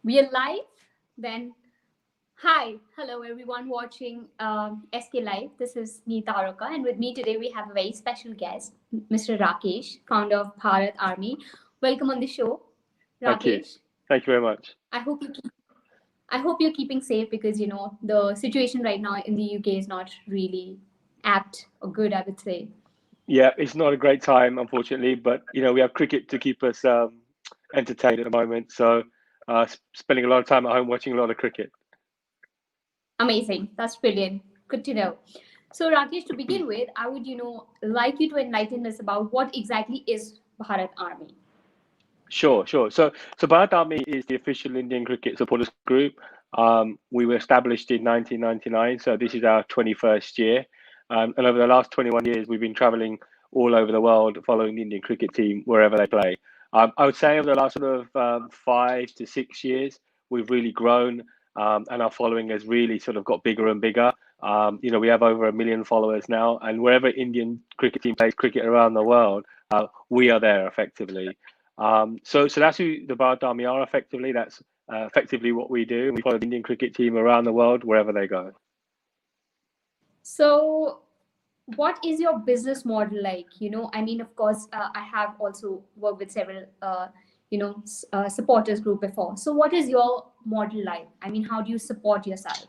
We are live. Then, hi, hello everyone watching SK Live. This is me, Taraka, and with me today we have a very special guest, Mr. Rakesh, founder of Bharat Army. Welcome on the show, Thank you. Rakesh. Thank you very much. I hope you keep, I hope you're keeping safe because the situation right now in the UK is not really apt or good, I would say. Yeah, it's not a great time, unfortunately, but we have cricket to keep us entertained at the moment. So, spending a lot of time at home watching a lot of cricket. Amazing. That's brilliant. Good to know. So, Rakesh, to begin with, I would, like you to enlighten us about what exactly is Bharat Army. Sure, sure. So Bharat Army is the official Indian cricket supporters group. We were established in 1999, so this is our 21st year. And over the last 21 years, we've been traveling all over the world following the Indian cricket team wherever they play. I would say over the last sort of 5 to 6 years, we've really grown, and our following has really sort of got bigger and bigger. We have over 1 million followers now, and wherever Indian cricket team plays cricket around the world, we are there effectively. So that's who the Bharat Army are effectively. That's effectively what we do. We follow the Indian cricket team around the world wherever they go. So, what is your business model like? I mean, of course, I have also worked with several, supporters group before. So, what is your model like? I mean, how do you support yourself?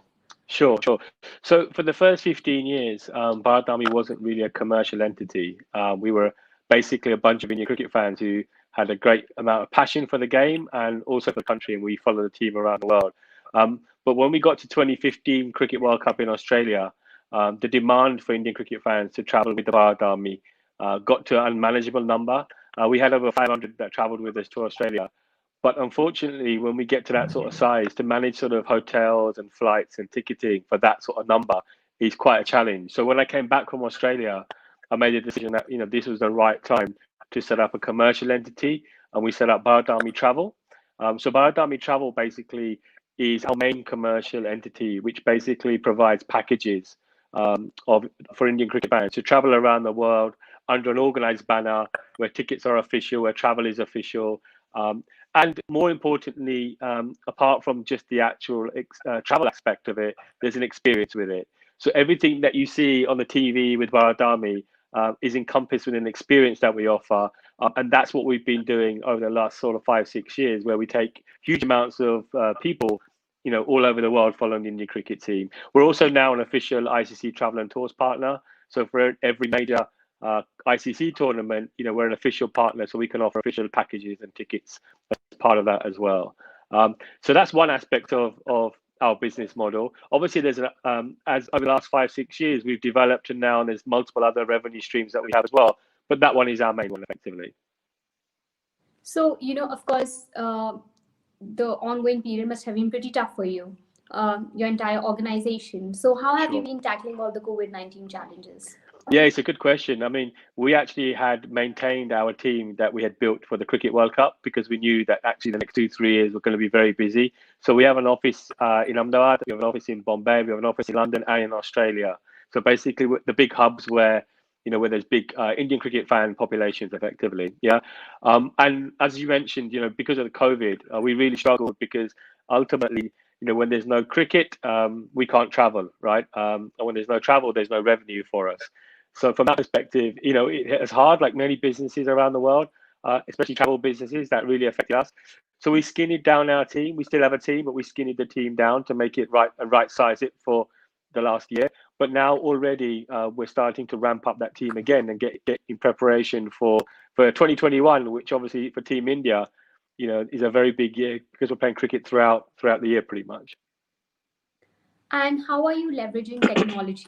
Sure, sure. So for the first 15 years, Bharat Army wasn't really a commercial entity. We were basically a bunch of Indian cricket fans who had a great amount of passion for the game and also for the country, and we followed the team around the world. But when we got to 2015 Cricket World Cup in Australia, the demand for Indian cricket fans to travel with the Bharat Army got to an unmanageable number. We had over 500 that traveled with us to Australia. But unfortunately, when we get to that sort of size, to manage sort of hotels and flights and ticketing for that sort of number is quite a challenge. So when I came back from Australia, I made a decision that this was the right time to set up a commercial entity, and we set up Bharat Army Travel. So Bharat Army Travel basically is our main commercial entity, which basically provides packages of for Indian cricket fans to travel around the world under an organized banner where tickets are official, where travel is official. And more importantly, apart from just the actual travel aspect of it, there's an experience with it. So everything that you see on the TV with Bharat Army is encompassed within an experience that we offer. And that's what we've been doing over the last sort of 5, 6 years, where we take huge amounts of people, all over the world following the Indian cricket team. We're also now an official ICC travel and tours partner. So for every major ICC tournament, we're an official partner, so we can offer official packages and tickets as part of that as well. So that's one aspect of our business model. Obviously, there's as over the last 5, 6 years, we've developed, and now there's multiple other revenue streams that we have as well. But that one is our main one, effectively. So, of course, the ongoing period must have been pretty tough for you, your entire organization. So, how have you Sure. been tackling all the COVID-19 challenges? Yeah, it's a good question. I mean, we actually had maintained our team that we had built for the Cricket World Cup because we knew that actually the next 2, 3 years were going to be very busy. So we have an office in Ahmedabad, we have an office in Bombay, we have an office in London and in Australia. So basically, the big hubs where there's big Indian cricket fan populations, effectively. Yeah, and as you mentioned, because of the COVID, we really struggled because ultimately, when there's no cricket, we can't travel, right? And when there's no travel, there's no revenue for us. So from that perspective, it's hard, like many businesses around the world, especially travel businesses, that really affected us. So we skinned down our team. We still have a team, but we skinned the team down to make it right and right size it for the last year. But now already we're starting to ramp up that team again and get in preparation for 2021, which obviously for Team India, is a very big year because we're playing cricket throughout the year pretty much. And how are you leveraging technology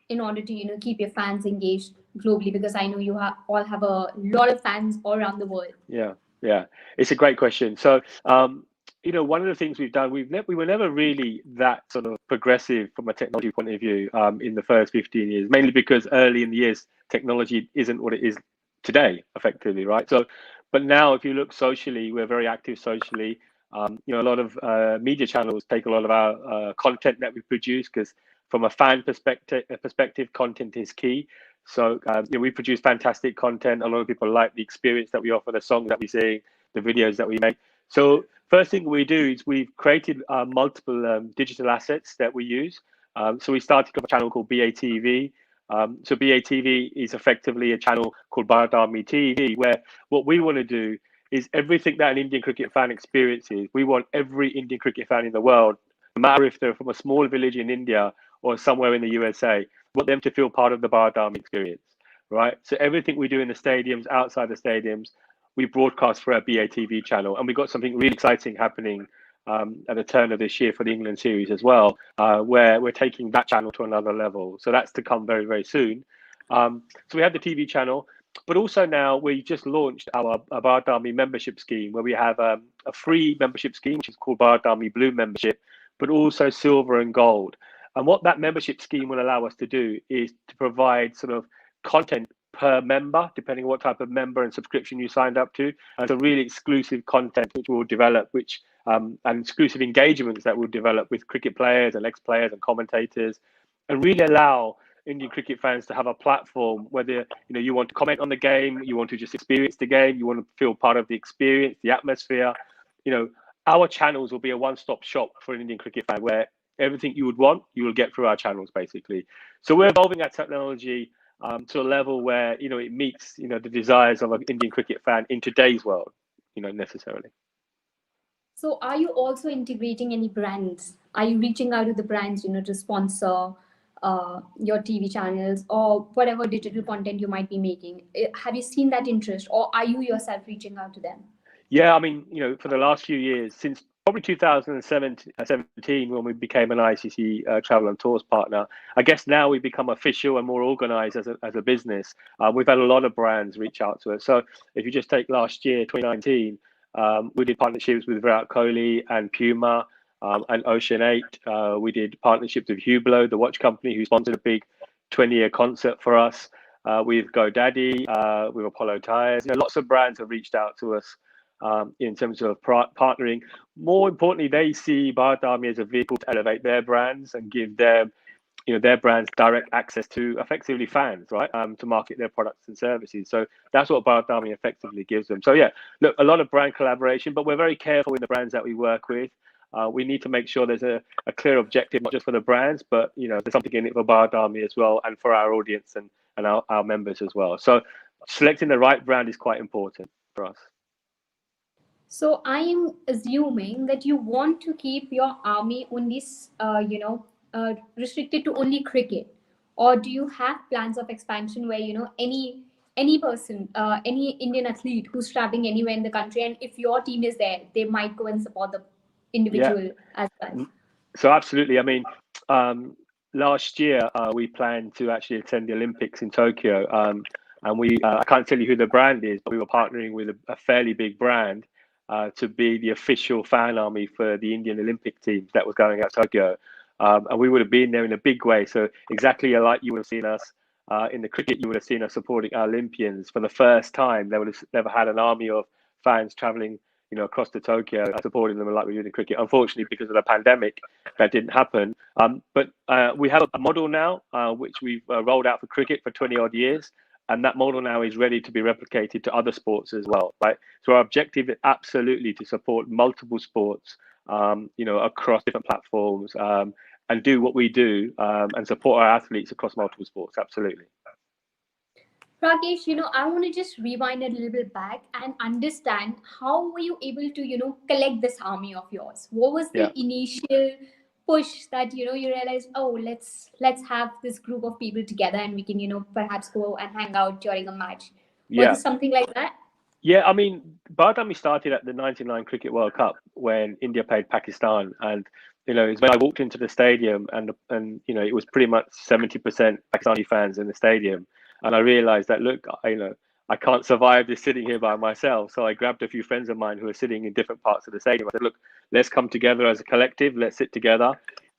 in order to, keep your fans engaged globally? Because I know all have a lot of fans all around the world. Yeah, yeah, it's a great question. So, one of the things we've done, we were never really that sort of progressive from a technology point of view in the first 15 years, mainly because early in the years, technology isn't what it is today, effectively, right? So, but now if you look socially, we're very active socially. A lot of media channels take a lot of our content that we produce because from a fan perspective, content is key. So we produce fantastic content. A lot of people like the experience that we offer, the songs that we sing, the videos that we make. So First thing we do is we've created multiple digital assets that we use. So we started with a channel called BATV. So BATV is effectively a channel called Bharat Army TV, where what we want to do is everything that an Indian cricket fan experiences. We want every Indian cricket fan in the world, no matter if they're from a small village in India or somewhere in the USA, we want them to feel part of the Bharat Army experience, right? So everything we do in the stadiums, outside the stadiums, we broadcast for our BATV channel, and we've got something really exciting happening at the turn of this year for the England series as well, where we're taking that channel to another level. So that's to come very, very soon. So we have the TV channel, but also now we just launched our Bharat Army membership scheme, where we have a free membership scheme, which is called Bharat Army Blue membership, but also silver and gold. And what that membership scheme will allow us to do is to provide sort of content per member, depending on what type of member and subscription you signed up to, and so really exclusive content which we'll develop, which and exclusive engagements that we'll develop with cricket players and ex-players and commentators, and really allow Indian cricket fans to have a platform, whether you want to comment on the game, you want to just experience the game, you want to feel part of the experience, the atmosphere. Our channels will be a one-stop shop for an Indian cricket fan, where everything you would want, you will get through our channels, basically. So we're evolving that technology to a level where it meets the desires of an Indian cricket fan in today's world, necessarily. So are you also integrating any brands? Are you reaching out to the brands, to sponsor your TV channels or whatever digital content you might be making? Have you seen that interest, or are you yourself reaching out to them? Yeah, I mean, for the last few years, since probably 2017, when we became an ICC travel and tours partner, I guess now we've become official and more organized as a business. We've had a lot of brands reach out to us. So if you just take last year, 2019, we did partnerships with Virat Kohli and Puma and Ocean 8. We did partnerships with Hublot, the watch company, who sponsored a big 20-year concert for us. With GoDaddy, with Apollo Tires. Lots of brands have reached out to us in terms of partnering. More importantly, they see Bharat Army as a vehicle to elevate their brands and give them, their brands direct access to effectively fans, right? To market their products and services. So that's what Bharat Army effectively gives them. So yeah, look, a lot of brand collaboration, but we're very careful in the brands that we work with. We need to make sure there's a clear objective, not just for the brands, but there's something in it for Bharat Army as well, and for our audience and our members as well. So selecting the right brand is quite important for us. So I am assuming that you want to keep your army only, restricted to only cricket, or do you have plans of expansion where any person, any Indian athlete who's traveling anywhere in the country, and if your team is there, they might go and support the individual as well? So absolutely. I mean, last year we planned to actually attend the Olympics in Tokyo, and we I can't tell you who the brand is, but we were partnering with a fairly big brand to be the official fan army for the Indian Olympic team that was going out to Tokyo. And we would have been there in a big way. So exactly like you would have seen us in the cricket, you would have seen us supporting our Olympians for the first time. They would have never had an army of fans traveling, across to Tokyo, supporting them like we did in cricket. Unfortunately, because of the pandemic, that didn't happen. But we have a model now, which we've rolled out for cricket for 20 odd years. And that model now is ready to be replicated to other sports as well, right? So our objective is absolutely to support multiple sports, across different platforms, and do what we do, and support our athletes across multiple sports. Absolutely. Rakesh, I want to just rewind a little bit back and understand how were you able to, collect this army of yours? What was the initial push that you realized, oh, let's have this group of people together and we can perhaps go and hang out during a match? Was it something like that? Yeah, I mean, Bharat Army started at the '99 Cricket World Cup when India played Pakistan, and it's when I walked into the stadium, and it was pretty much 70% Pakistani fans in the stadium, and I realized that, look, I can't survive this sitting here by myself. So I grabbed a few friends of mine who were sitting in different parts of the stadium. I said, look, let's come together as a collective. Let's sit together.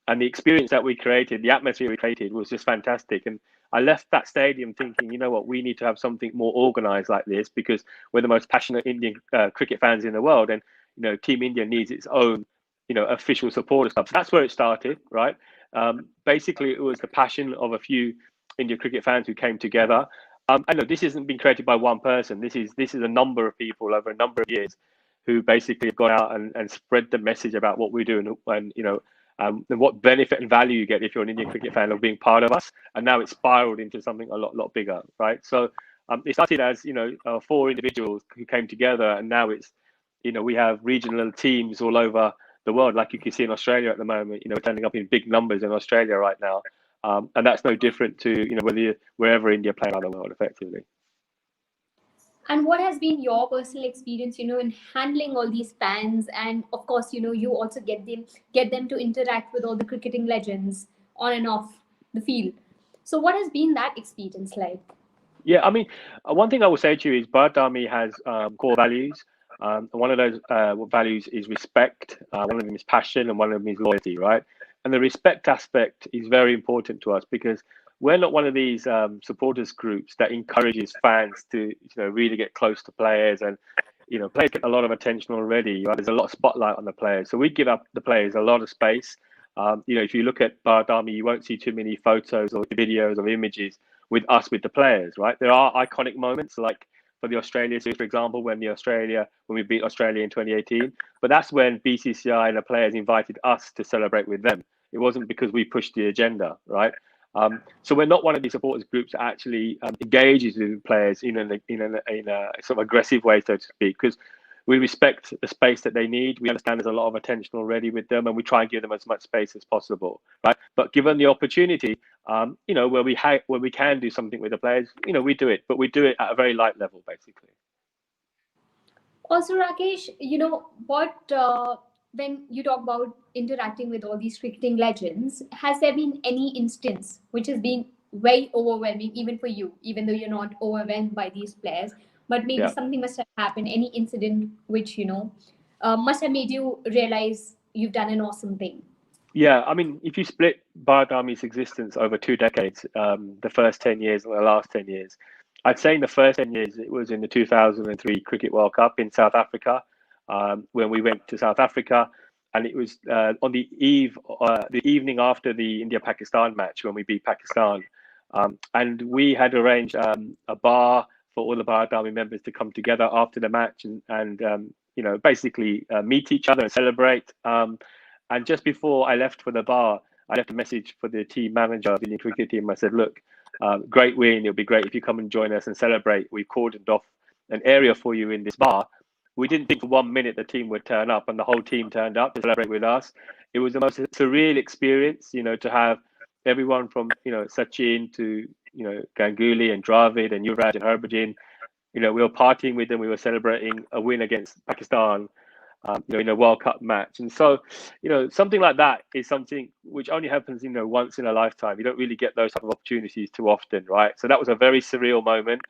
And the experience that we created, the atmosphere we created, was just fantastic. And I left that stadium thinking, you know what, we need to have something more organized like this, because we're the most passionate Indian cricket fans in the world. And, Team India needs its own, official supporter stuff. So that's where it started, right? Basically, it was the passion of a few Indian cricket fans who came together. I know this hasn't been created by one person. This is a number of people over a number of years who basically have gone out and spread the message about what we do and and what benefit and value you get if you're an Indian cricket fan of being part of us. And now it's spiraled into something a lot bigger, right? So it started as 4 individuals who came together, and now it's we have regional teams all over the world, like you can see in Australia at the moment. Turning up in big numbers in Australia right now, and that's no different to wherever India play around the world, effectively. And what has been your personal experience, in handling all these fans? And of course, you also get them to interact with all the cricketing legends on and off the field. So what has been that experience like? Yeah, I mean, one thing I will say to you is Bharat Army has core values. One of those values is respect. One of them is passion, and one of them is loyalty, right? And the respect aspect is very important to us because we're not one of these supporters groups that encourages fans to really get close to players, and players get a lot of attention already, right? There's a lot of spotlight on the players, so we give up the players a lot of space. If you look at Bharat Army, you won't see too many photos or videos or images with us with the players, right? There are iconic moments like for the Australia series, for example, when we beat Australia in 2018, but that's when BCCI and the players invited us to celebrate with them. It wasn't because we pushed the agenda, right? So we're not one of these supporters groups that actually engages with players in a sort of aggressive way, so to speak, because we respect the space that they need. We understand there's a lot of attention already with them, and we try and give them as much space as possible, right? But given the opportunity, where we can do something with the players, we do it, but we do it at a very light level, basically. Also, Rakesh, what when you talk about interacting with all these cricketing legends, has there been any instance which has been very overwhelming, even for you, even though you're not overwhelmed by these players, but maybe Yeah. something must have happened, any incident which must have made you realize you've done an awesome thing? Yeah, I mean, if you split Bharat Army's existence over 2 decades, the first 10 years and the last 10 years, I'd say in the first 10 years, it was in the 2003 Cricket World Cup in South Africa, when we went to South Africa, and it was on the evening after the India-Pakistan match when we beat Pakistan. And we had arranged a bar for all the Bharat Army members to come together after the match and basically meet each other and celebrate. And just before I left for the bar, I left a message for the team manager of the Indian cricket team. I said, look, great win. It'll be great if you come and join us and celebrate. We've cordoned off an area for you in this bar. We didn't think for 1 minute the team would turn up, and the whole team turned up to celebrate with us. It was the most surreal experience, to have everyone from, Sachin to, Ganguly and Dravid and Yuvraj and Harbhajan. We were partying with them. We were celebrating a win against Pakistan, in a World Cup match. And so, something like that is something which only happens, once in a lifetime. You don't really get those type of opportunities too often, right? So that was a very surreal moment.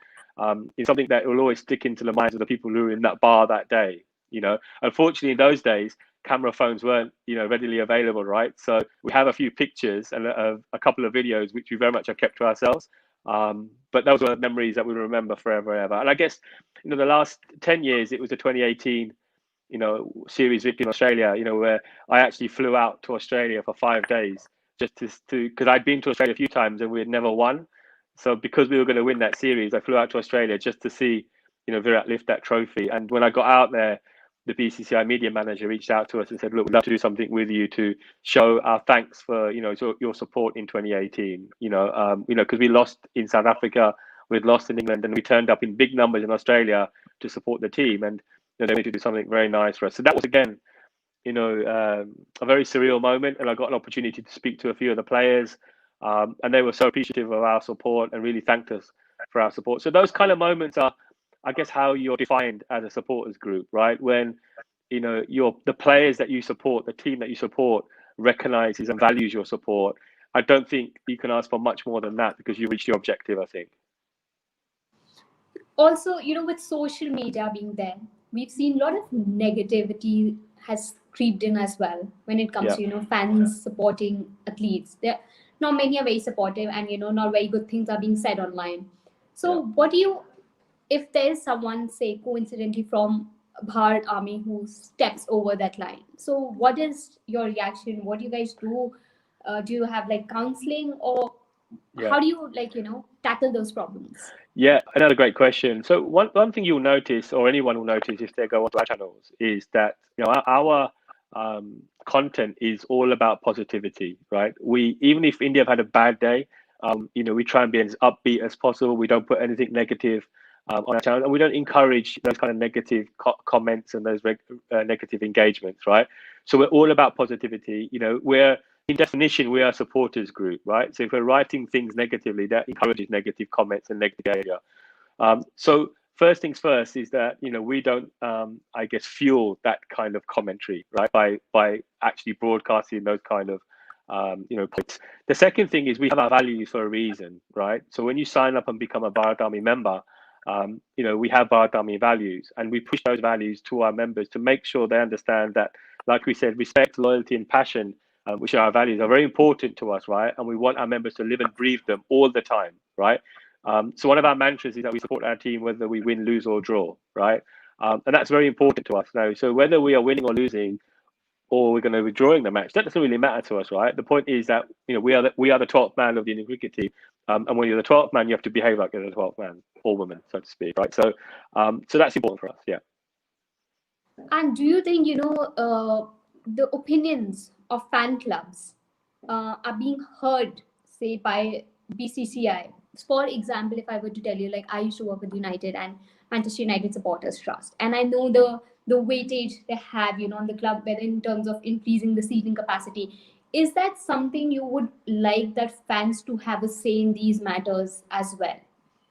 It's something that will always stick into the minds of the people who were in that bar that day. Unfortunately, in those days, camera phones weren't, readily available, right? So we have a few pictures and a couple of videos, which we very much have kept to ourselves. But those were memories that we remember forever, ever. And I guess, the last 10 years, it was the 2018 series victory in Australia, where I actually flew out to Australia for 5 days just to because I'd been to Australia a few times and we had never won. So because we were going to win that series, I flew out to Australia just to see, Virat lift that trophy. And when I got out there, the BCCI media manager reached out to us and said, look, we'd love to do something with you to show our thanks for, your support in 2018, because we lost in South Africa, we'd lost in England, and we turned up in big numbers in Australia to support the team. And they wanted to do something very nice for us. So that was, again, a very surreal moment. And I got an opportunity to speak to a few of the players. And they were so appreciative of our support and really thanked us for our support. So those kind of moments are, I guess, how you're defined as a supporters group, right? When, the players that you support, the team that you support recognizes and values your support. I don't think you can ask for much more than that because you reached your objective, I think. Also, with social media being there, we've seen a lot of negativity has creeped in as well when it comes Yeah. to fans supporting athletes. There not many are very supportive, and not very good things are being said online. So Yeah. what do you, if there's someone, say, coincidentally from Bharat Army who steps over that line, so what is your reaction? What do you guys do? Do you have like counseling, or Yeah. How do you tackle those problems? Yeah, another great question. So one thing you'll notice, or anyone will notice if they go onto our channels, is that our content is all about positivity, right? We, even if India have had a bad day, we try and be as upbeat as possible. We don't put anything negative on our channel, and we don't encourage those kind of negative comments and those negative engagements, right? So we're all about positivity. We're in definition, we are a supporters group, right? So if we're writing things negatively, that encourages negative comments and negative behavior. So first things first is that we don't, I guess, fuel that kind of commentary, right? By actually broadcasting those kind of points. The second thing is we have our values for a reason, right? So when you sign up and become a Bharat Army member, we have Bharat Army values, and we push those values to our members to make sure they understand that, like we said, respect, loyalty, and passion, which are our values, are very important to us, right? And we want our members to live and breathe them all the time, right? So one of our mantras is that we support our team whether we win, lose, or draw, right? And that's very important to us now. So whether we are winning or losing, or we're going to be drawing the match, that doesn't really matter to us, right? The point is that we are the 12th man of the Indian cricket team, and when you're the 12th man, you have to behave like you're the 12th man or woman, so to speak, right? So, so that's important for us, yeah. And do you think the opinions of fan clubs are being heard, say, by BCCI? For example, if I were to tell you, like, I used to work with United and Manchester United Supporters Trust, and I know the weightage they have, on the club, whether in terms of increasing the seating capacity. Is that something you would like that fans to have a say in these matters as well?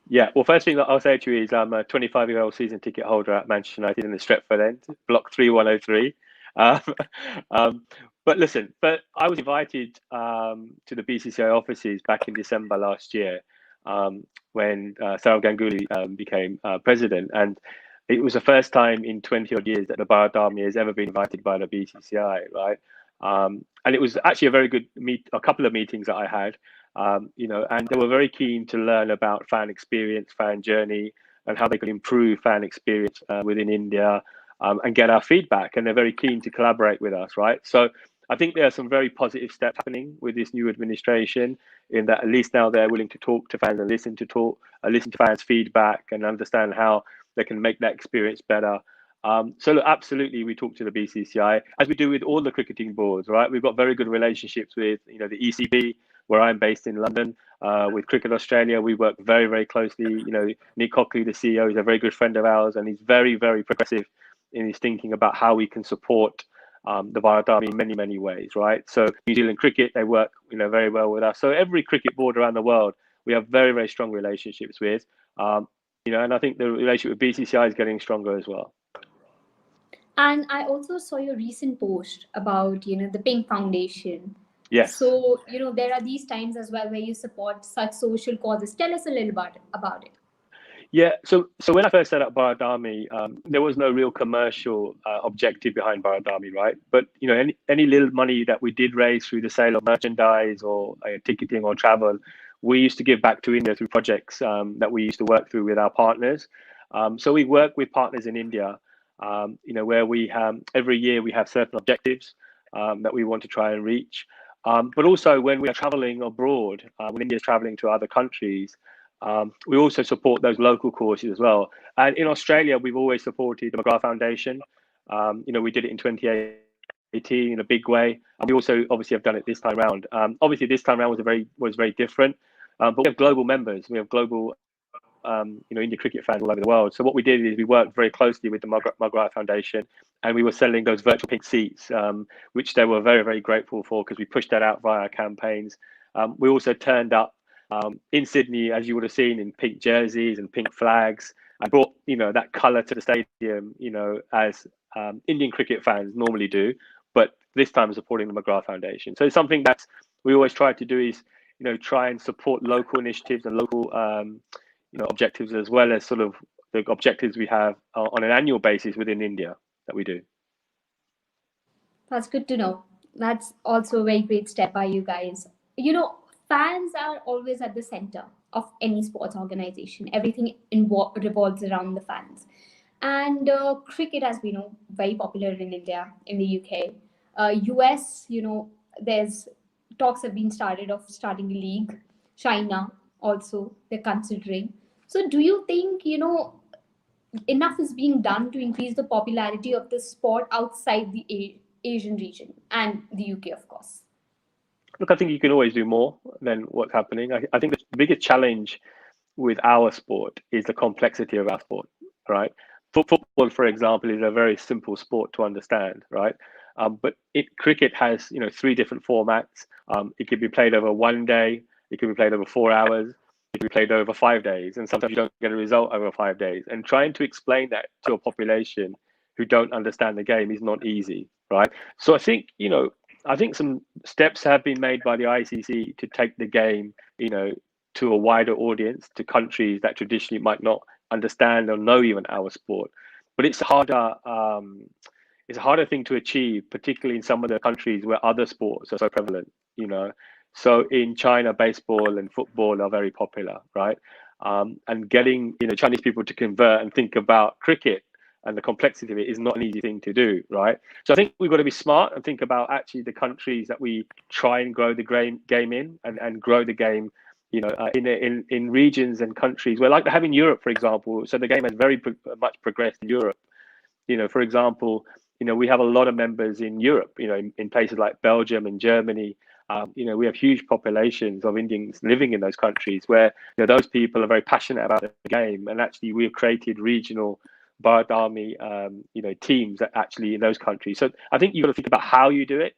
Yeah, well, first thing that I'll say to you is I'm a 25-year-old season ticket holder at Manchester United in the Stretford end, block 3103. Um, but listen, I was invited to the BCCI offices back in December last year when Sourav Ganguly became president. And it was the first time in 20 odd years that the Bharat Army has ever been invited by the BCCI, right? And it was actually a very good a couple of meetings that I had. And they were very keen to learn about fan experience, fan journey, and how they could improve fan experience within India and get our feedback. And they're very keen to collaborate with us, right? So I think there are some very positive steps happening with this new administration, in that at least now they're willing to talk to fans and listen to fans' feedback and understand how they can make that experience better. So look, absolutely, we talk to the BCCI as we do with all the cricketing boards, right? We've got very good relationships with, the ECB, where I'm based in London. With Cricket Australia, we work very, very closely. Nick Cockley, the CEO, is a very good friend of ours, and he's very, very progressive in his thinking about how we can support the Bharat Army in many, many ways, right? So New Zealand Cricket, they work, very well with us. So every cricket board around the world, we have very, very strong relationships with. And I think the relationship with BCCI is getting stronger as well. And I also saw your recent post about, the Pink Foundation. Yes. So, there are these times as well where you support such social causes. Tell us a little about it. Yeah, so when I first set up Bharat Army, there was no real commercial objective behind Bharat Army, right? But any little money that we did raise through the sale of merchandise or ticketing or travel, we used to give back to India through projects that we used to work through with our partners. So we work with partners in India, where we have every year we have certain objectives that we want to try and reach. But also when we are traveling abroad, when India is traveling to other countries, we also support those local causes as well. And in Australia, we've always supported the McGrath Foundation. We did it in 2018 in a big way, and we also obviously have done it this time around. Obviously, this time around was very different, but we have global members. We have global, Indian cricket fans all over the world. So what we did is we worked very closely with the McGrath Foundation, and we were selling those virtual pink seats, which they were very, very grateful for, because we pushed that out via our campaigns. We also turned up in Sydney, as you would have seen, in pink jerseys and pink flags, and brought that colour to the stadium, as Indian cricket fans normally do, but this time supporting the McGrath Foundation. So it's something that we always try to do is try and support local initiatives and local objectives, as well as sort of the objectives we have on an annual basis within India that we do. That's good to know. That's also a very great step by you guys. Fans are always at the center of any sports organization. Everything revolves around the fans. And cricket has been very popular in India, in the UK. US, there's talks have been started of starting a league. China also they're considering. So do you think, enough is being done to increase the popularity of the sport outside the Asian region and the UK, of course? Look, I think you can always do more than what's happening. I think the biggest challenge with our sport is the complexity of our sport, right? Football, for example, is a very simple sport to understand, right? But cricket has, three different formats. It could be played over one day, it could be played over 4 hours, it could be played over 5 days, and sometimes you don't get a result over 5 days. And trying to explain that to a population who don't understand the game is not easy, right? So I think some steps have been made by the ICC to take the game, to a wider audience, to countries that traditionally might not understand or know even our sport. But it's a harder thing to achieve, particularly in some of the countries where other sports are so prevalent. You know, so in China, baseball and football are very popular, right? And getting Chinese people to convert and think about cricket and the complexity of it is not an easy thing to do, right? So I think we've got to be smart and think about actually the countries that we try and grow the game in, and grow the game, in regions and countries where, like they have in Europe, for example. So the game has very much progressed in Europe. For example, we have a lot of members in Europe, in places like Belgium and Germany. We have huge populations of Indians living in those countries where those people are very passionate about the game, and actually we have created regional Bharat Army, teams that actually in those countries. So I think you've got to think about how you do it,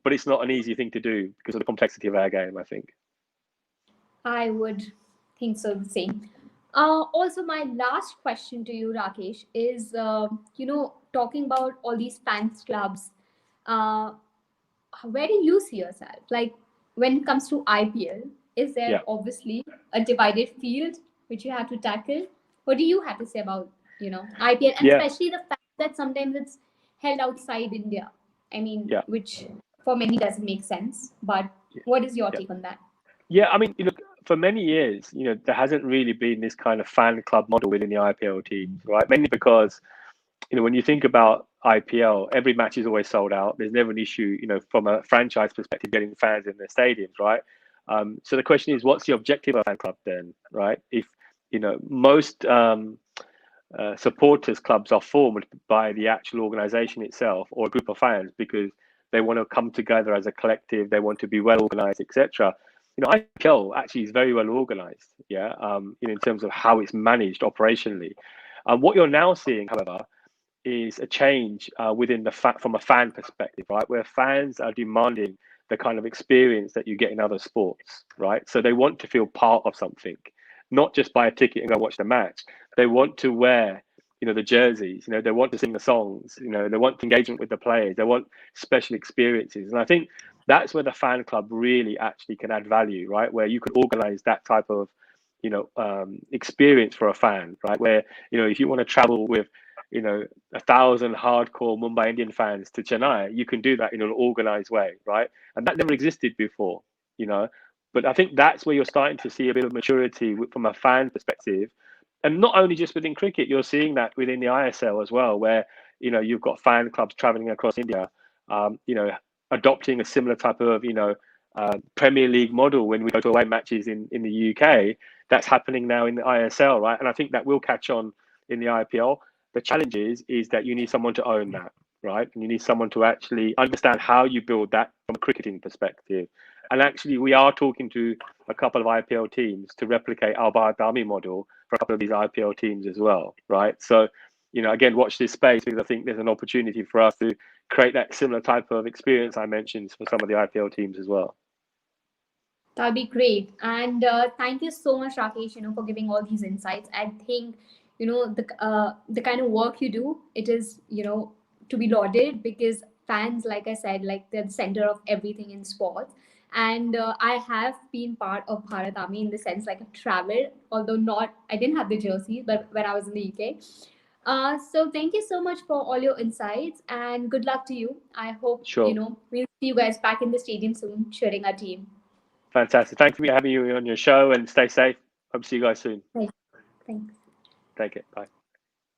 but it's not an easy thing to do because of the complexity of our game, I think. I would think so the same. Also, my last question to you, Rakesh, is talking about all these fans clubs. Uh, where do you see yourself? Like when it comes to IPL, is there Yeah. obviously a divided field which you have to tackle? What do you have to say about IPL, and Yeah. especially the fact that sometimes it's held outside India? I mean, Yeah. which for many doesn't make sense. But what is your Yeah. take on that? Yeah, I mean, for many years, there hasn't really been this kind of fan club model within the IPL teams, right? Mainly because, when you think about IPL, every match is always sold out. There's never an issue, from a franchise perspective, getting fans in their stadiums, right? So the question is, what's the objective of a fan club then, right? If, most supporters clubs are formed by the actual organization itself or a group of fans because they want to come together as a collective, they want to be well organized, etc. IPL actually is very well organized, yeah, in terms of how it's managed operationally. What you're now seeing, however, is a change within from a fan perspective, right, where fans are demanding the kind of experience that you get in other sports, right? So they want to feel part of something, not just buy a ticket and go watch the match. They want to wear, the jerseys. They want to sing the songs. They want engagement with the players. They want special experiences, and I think that's where the fan club really actually can add value, right? Where you could organize that type of, experience for a fan, right? Where if you want to travel with 1,000 hardcore Mumbai Indian fans to Chennai, you can do that in an organized way, right? And that never existed before, you know. But I think that's where you're starting to see a bit of maturity from a fan perspective, and not only just within cricket, you're seeing that within the ISL as well, where you've got fan clubs traveling across India, adopting a similar type of Premier League model when we go to away matches in the UK. That's happening now in the ISL, right? And I think that will catch on in the IPL. The challenge is that you need someone to own that, right? And you need someone to actually understand how you build that from a cricketing perspective. And actually, we are talking to a couple of IPL teams to replicate our Bharat Army model for a couple of these IPL teams as well, right? So, again, watch this space because I think there's an opportunity for us to create that similar type of experience I mentioned for some of the IPL teams as well. That'll be great. And thank you so much, Rakesh, for giving all these insights. I think, the kind of work you do, it is, to be lauded, because fans, like I said, like they're the center of everything in sports. And I have been part of Bharat Army in the sense like I've traveled, although not, I didn't have the jersey, but when I was in the UK. So thank you so much for all your insights and good luck to you. I hope, Sure. we'll see you guys back in the stadium soon cheering our team. Fantastic. Thanks for having you on your show, and stay safe. Hope to see you guys soon. Right. Thanks. Take it. Bye.